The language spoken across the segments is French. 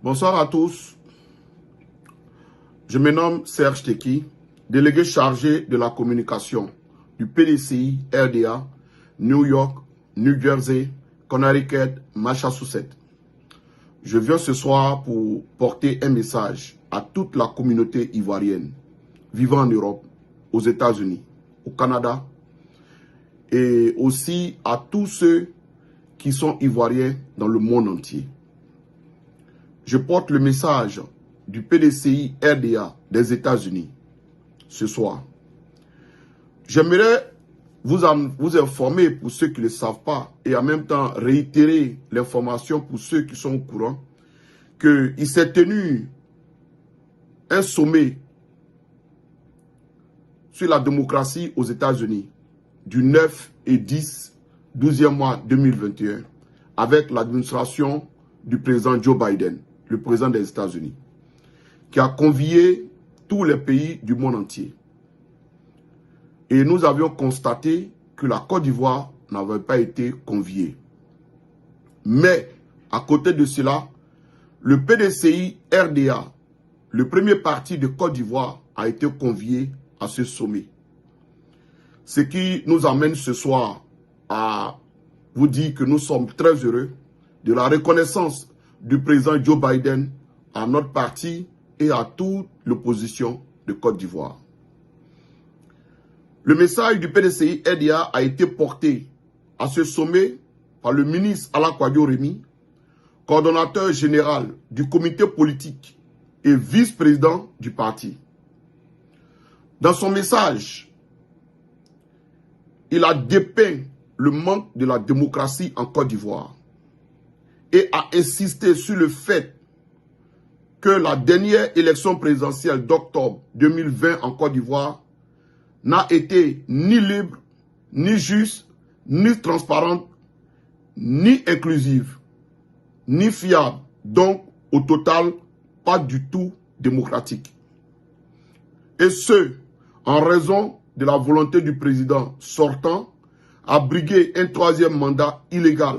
Bonsoir à tous. Je me nomme Serge Teki, délégué chargé de la communication du PDCI RDA, New York, New Jersey, Connecticut, Massachusetts. Je viens ce soir pour porter un message à toute la communauté ivoirienne vivant en Europe, aux États-Unis, au Canada et aussi à tous ceux qui sont ivoiriens dans le monde entier. Je porte le message du PDCI RDA des États-Unis ce soir. J'aimerais vous informer pour ceux qui ne le savent pas et en même temps réitérer l'information pour ceux qui sont au courant qu'il s'est tenu un sommet sur la démocratie aux États-Unis du 9 et 12e mois 2021 avec l'administration du président Joe Biden, le président des États-Unis, qui a convié tous les pays du monde entier. Et nous avions constaté que la Côte d'Ivoire n'avait pas été conviée. Mais, à côté de cela, le PDCI RDA, le premier parti de Côte d'Ivoire, a été convié à ce sommet. Ce qui nous amène ce soir à vous dire que nous sommes très heureux de la reconnaissance du président Joe Biden à notre parti et à toute l'opposition de Côte d'Ivoire. Le message du PDCI RDA a été porté à ce sommet par le ministre Alakwadio Remi, coordonnateur général du comité politique et vice-président du parti. Dans son message, il a dépeint le manque de la démocratie en Côte d'Ivoire et a insisté sur le fait que la dernière élection présidentielle d'octobre 2020 en Côte d'Ivoire n'a été ni libre, ni juste, ni transparente, ni inclusive, ni fiable, donc au total pas du tout démocratique. Et ce, en raison de la volonté du président sortant à briguer un troisième mandat illégal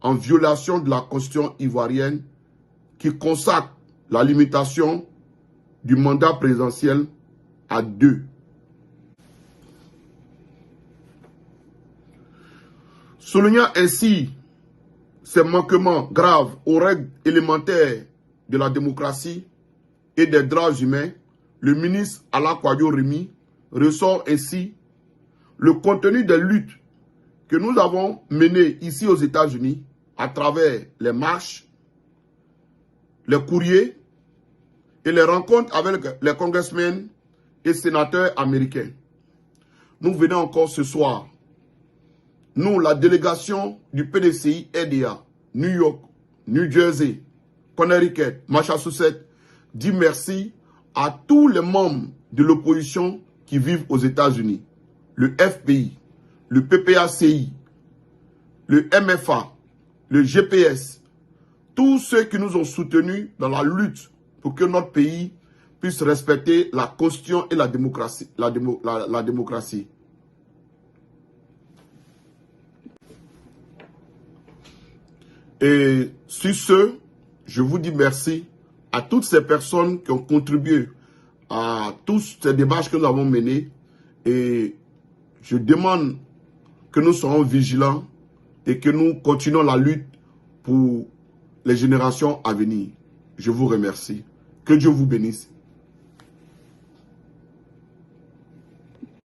en violation de la Constitution ivoirienne qui consacre la limitation du mandat présidentiel à 2. Soulignant ainsi ces manquements graves aux règles élémentaires de la démocratie et des droits humains, le ministre Alakwadio Remi ressort ainsi le contenu des luttes que nous avons menées ici aux États-Unis à travers les marches, les courriers et les rencontres avec les congressmen et sénateurs américains. Nous venons encore ce soir, nous, la délégation du PDCI RDA, New York, New Jersey, Connecticut, Massachusetts, dire merci à tous les membres de l'opposition qui vivent aux États-Unis, le FPI, le PPACI, le MFA, le GPS, tous ceux qui nous ont soutenus dans la lutte pour que notre pays puisse respecter la Constitution et la démocratie. Démocratie. Et sur ce, je vous dis merci à toutes ces personnes qui ont contribué à tous ces démarches que nous avons menées. Et je demande que nous soyons vigilants et que nous continuons la lutte pour les générations à venir. Je vous remercie. Que Dieu vous bénisse.